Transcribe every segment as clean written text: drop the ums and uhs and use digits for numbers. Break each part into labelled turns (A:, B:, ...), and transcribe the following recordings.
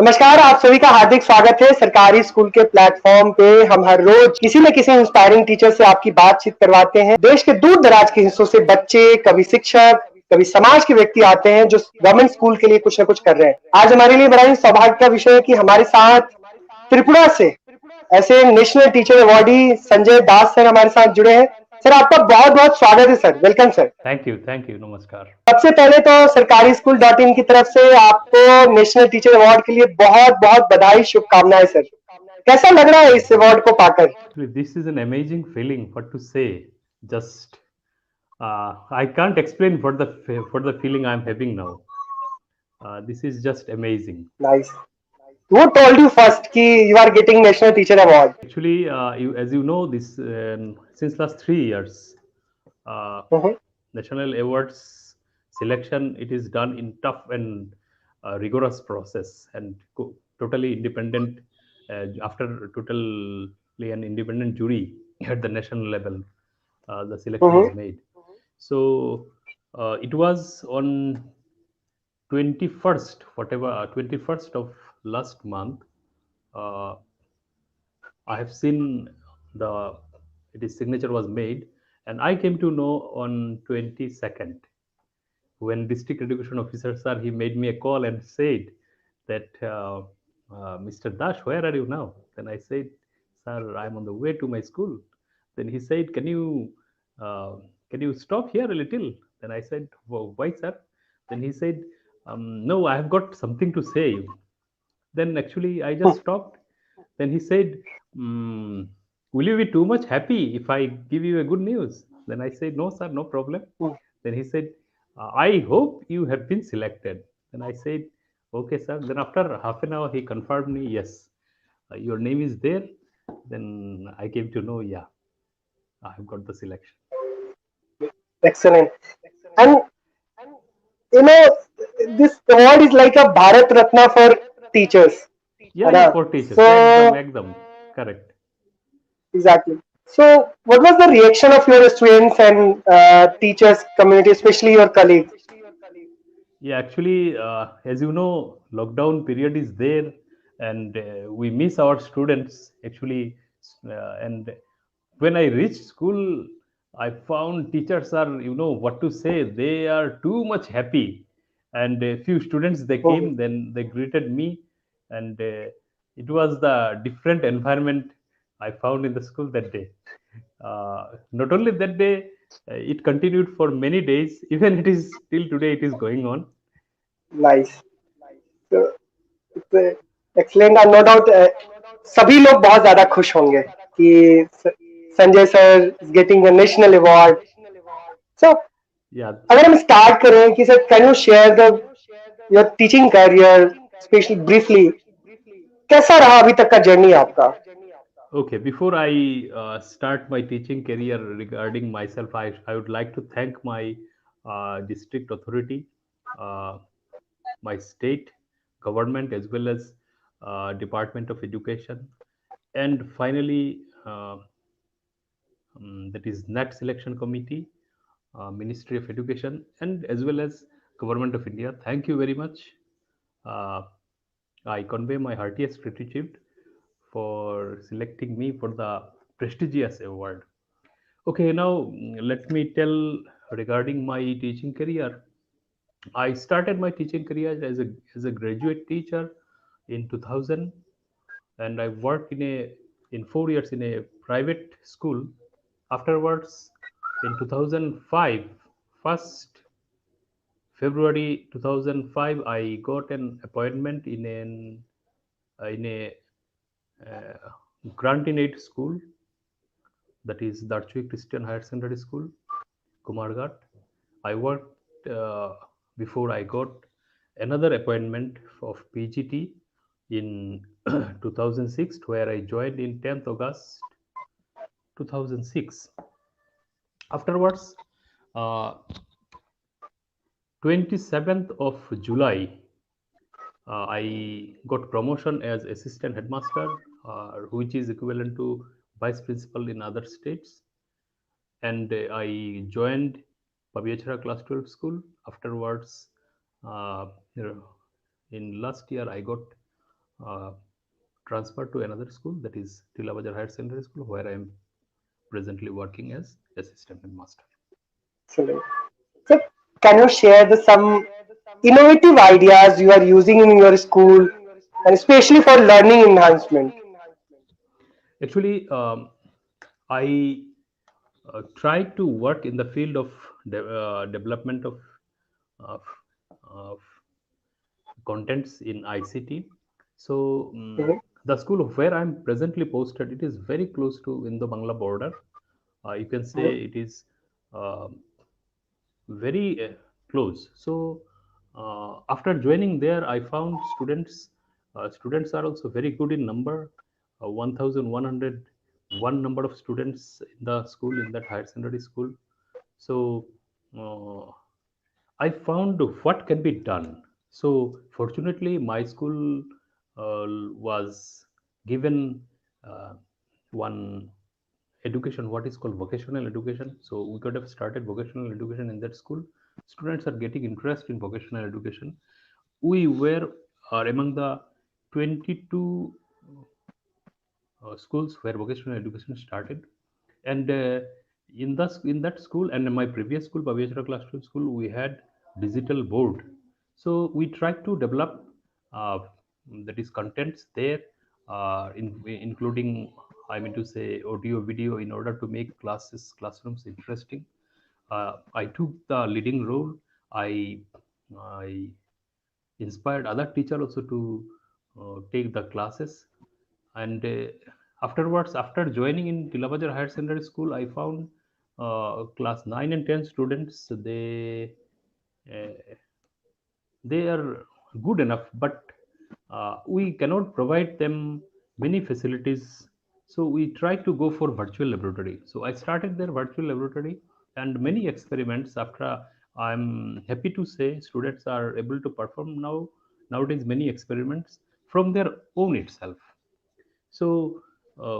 A: नमस्कार, आप सभी का हार्दिक स्वागत है सरकारी स्कूल के प्लेटफॉर्म पे। हम हर रोज किसी न किसी इंस्पायरिंग टीचर से आपकी बातचीत करवाते हैं। देश के दूर दराज के हिस्सों से बच्चे, कभी शिक्षक, कभी समाज के व्यक्ति आते हैं जो गवर्नमेंट स्कूल के लिए कुछ न कुछ कर रहे हैं। आज हमारे लिए बड़ा ही सौभाग्य का विषय है कि हमारे साथ त्रिपुरा से ऐसे नेशनल टीचर अवार्डी संजय दास सर हमारे साथ जुड़े हैं। सर, आपका बहुत बहुत स्वागत है sir. Welcome sir.
B: Thank you, नमस्कार।
A: सबसे पहले तो सरकारी स्कूल .in की तरफ से आपको नेशनल टीचर अवार्ड के लिए बहुत बहुत बधाई, शुभकामनाएं सर। कैसा लग रहा है इस अवार्ड को पाकर?
B: Actually, this is an amazing feeling. What to say? Just I can't explain for the feeling I'm having now. This is just amazing.
A: Nice. Who told you first कि you are getting national teacher award?
B: Actually, as you know, this since last 3 years, uh,
A: Mhm,
B: national awards selection it is done in tough and rigorous process and totally independent after totally an independent jury at the national level. The selection
A: mhm,
B: is made. So it was on 21st, whatever 21st of last month. Uh, I have seen the its signature was made, and I came to know on 22nd when district education officer sir he made me a call and said that Mr. Dash, where are you now? Then I said, sir, I'm on the way to my school. Then he said, uh, can you stop here a little? Then I said, why, sir? Then he said, no, I have got something to say. Then actually I just stopped. Then he said, mm, will you be too much happy if I give you a good news? Then I said, no, sir, no problem.
A: mhm.
B: Then he said, I hope you have been selected. Then I said, okay, sir. Then after half an hour, he confirmed me, yes, your name is there. Then I came to know, yeah, I have got the selection.
A: Excellent. And you know, this award is like a Bharat Ratna for teachers.
B: Yeah,
A: है
B: yeah,
A: ना?
B: for teachers. Ekdam,
A: So
B: ekdam. Correct.
A: exactly. So what was the reaction of your students and teachers community, especially your colleagues?
B: Yeah, actually, as you know, lockdown period is there, and we miss our students actually. And when I reached school, I found teachers are, what to say. They are too much happy, and a few students they
A: Mhm.
B: came, then they greeted me, and it was the different environment I found in the school that day. Not only that day, it continued for many days. Even it is till today, it is going on.
A: Nice. So, excellent no doubt सभी लोग बहुत ज्यादा खुश होंगे कि Sanjay sir is getting a national award. So
B: Yeah.
A: अगर हम start करें कि sir can you share the your teaching career specially briefly, कैसा रहा अभी तक का जर्नी आपका?
B: Okay. Before I start my teaching career regarding myself, I would like to thank my district authority, uh, my state government, as well as Department of Education, and finally, that is NET Selection Committee, Ministry of Education, and as well as Government of India. Thank you very much. Uh, I convey my heartiest gratitude for selecting me for the prestigious award. Okay, now let me tell regarding my teaching career. I started my teaching career as a graduate teacher in 2000, and I worked in 4 years in a private school. Afterwards, in 2005, first February 2005, I got an appointment in a uh, grant in aid school, that is Darchui Christian Higher Secondary School, Kumarghat. I worked before I got another appointment of PGT in 2006, where I joined in 10th August 2006. Afterwards, uh, 27th of July, I got promotion as assistant headmaster, which is equivalent to vice principal in other states. And I joined Pabiachara Class 12 school. Afterwards, uh, in last year, I got uh, transferred to another school, that is Tilabajar Higher Secondary School, where I am presently working as assistant headmaster.
A: Excellent. So, can you share some innovative ideas you are using in your school, and especially for learning enhancement?
B: Actually, I try to work in the field of development of, of contents in ICT. So
A: Mhm.
B: the school where I'm presently posted, it is very close to Indo-Bangla border. You can say
A: Mhm.
B: it is uh, very close. So after joining there, I found students are also very good in number. 1,101 number of students in the school, in that higher secondary school. So uh, I found what can be done. So fortunately, my school was given uh, one education, what is called vocational education. So we could have started vocational education in that school. Students are getting interest in vocational education. We were are among the 22 schools where vocational education started, and in that school and in my previous school, Bhaveshwara Class 12 School, we had digital board. So we tried to develop uh, that is contents there, including, I mean to say, audio video, in order to make classrooms interesting. I took the leading role. I inspired other teachers also to take the classes. And afterwards, after joining in Tilabajar Higher Secondary School, I found class 9 and 10 students, uh, they are good enough, but we cannot provide them many facilities. So we try to go for virtual laboratory. So I started their virtual laboratory, and many experiments. After, I'm happy to say, students are able to perform nowadays many experiments from their own itself. So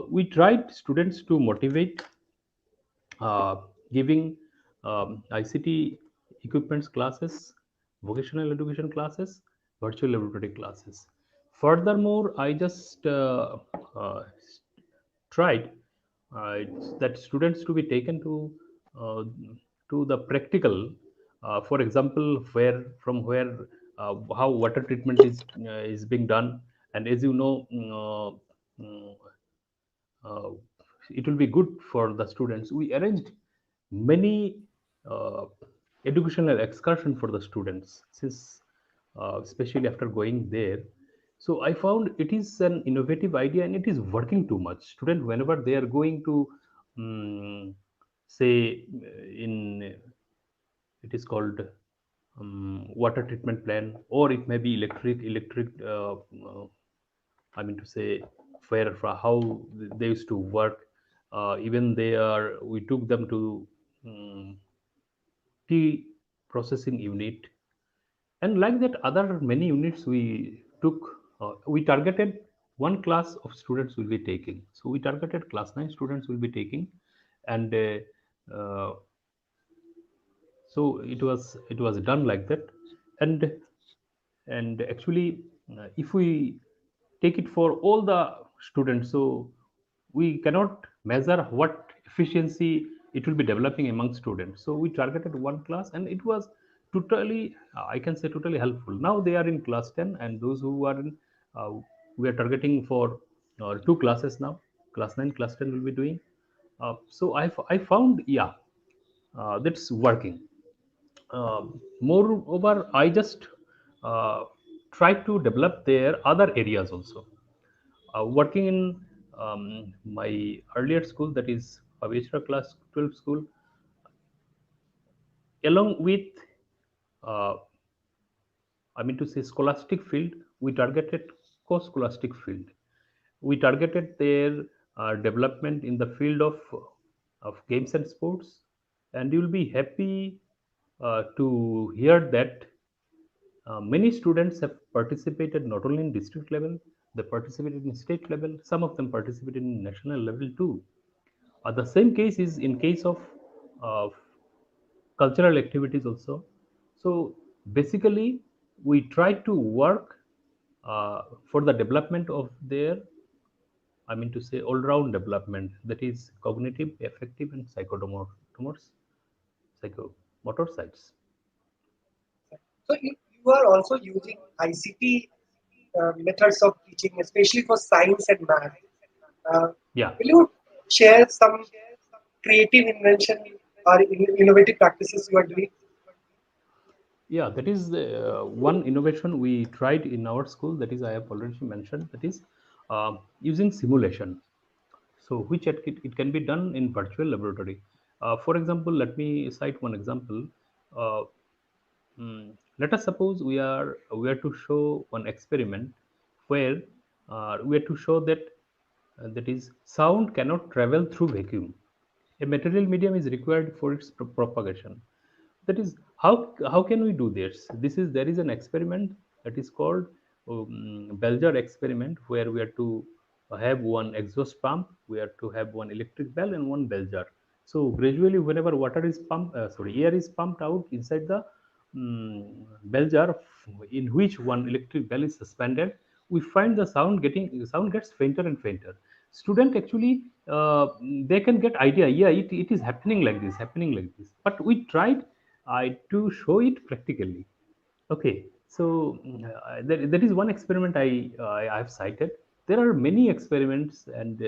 B: we tried students to motivate, uh, giving ICT equipments classes, vocational education classes, virtual laboratory classes. Furthermore, I just uh, tried that students to be taken uh, to the practical, for example, where how water treatment is being done. And as you know, uh, it will be good for the students. We arranged many uh, educational excursion for the students, since especially after going there. So I found it is an innovative idea, and it is working too much. Student, whenever they are going to say in, it is called water treatment plan, or it may be electric I mean to say, where for how they used to work. Even they are, we took them to um, tea processing unit, and like that, other many units we took. We targeted one class of students will be taking. So we targeted class 9 students will be taking, and so it was done like that. And and actually, if we take it for all the students, so we cannot measure what efficiency it will be developing among students. So we targeted one class, and it was totally, I can say, totally helpful. Now they are in class 10, and those who are in, uh, we are targeting for two classes now. Class 9, class 10 will be doing. So I found, yeah, that's working. Moreover, I just uh, try to develop their other areas also. Working in my earlier school, that is Paveshra Class 12 School, along with, uh, I mean to say, scholastic field, we targeted co-scholastic field. We targeted their development in the field of games and sports, and you will be happy to hear that many students have participated not only in district level, they participated in state level. Some of them participated in national level too. The same case is in case of uh, cultural activities also. So basically, we try to work for the development of their, I mean to say, all-round development, that is cognitive, affective, and psychomotor sides.
A: So you are also using ICT methods of teaching, especially for science and math.
B: Yeah.
A: Will you share some creative invention or innovative practices you are doing?
B: Yeah, that is one innovation we tried in our school. That is, I have already mentioned. That is using simulation. So, which it can be done in virtual laboratory. For example, let me cite one example. Uh, Let us suppose we are to show one experiment where we are to show that that is sound cannot travel through vacuum. A material medium is required for its propagation. That is how can we do this? There is an experiment that is called Belger experiment, where we are to have one exhaust pump, we are to have one electric bell and one bell jar. So gradually, whenever air is pumped out inside the bell jar, in which one electric bell is suspended, we find the sound gets fainter and fainter. Student actually they can get idea. Yeah, it is happening like this. But we tried to show it practically. Okay, so that is one experiment I have cited. There are many experiments, and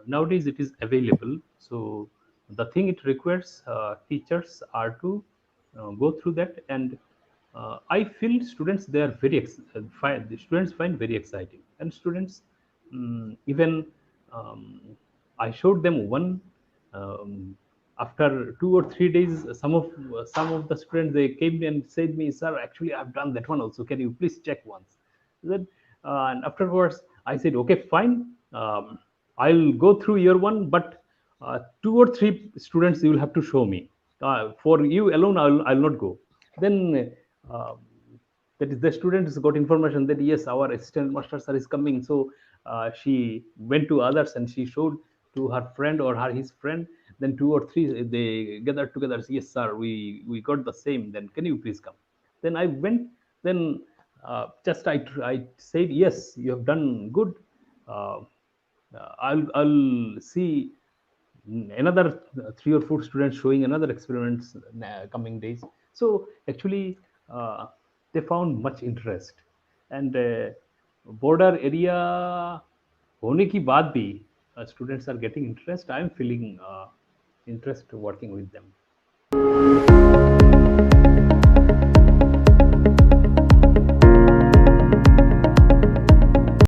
B: nowadays it is available. So the thing it requires teachers are to go through that, and I feel students they are the students find very exciting, and students even um, I showed them one. Um, After 2 or 3 days, some of the students they came and said me, "Sir, actually I've done that one also. Can you please check once?" Then and afterwards I said, "Okay, fine. I'll go through your one, but 2 or 3 students you will have to show me. For you alone, I'll not go." Then uh, that is the students got information that yes, our assistant master sir is coming. So she went to others and she showed to her friend or his friend. Then 2 or 3 they gathered together. Yes, sir, we got the same. Then can you please come? Then I went. Then just I said yes, you have done good. Uh, I'll see another 3 or 4 students showing another experiments coming days. So actually they found much interest, and border area होने की बात भी students are getting interest. I am feeling interest working with them.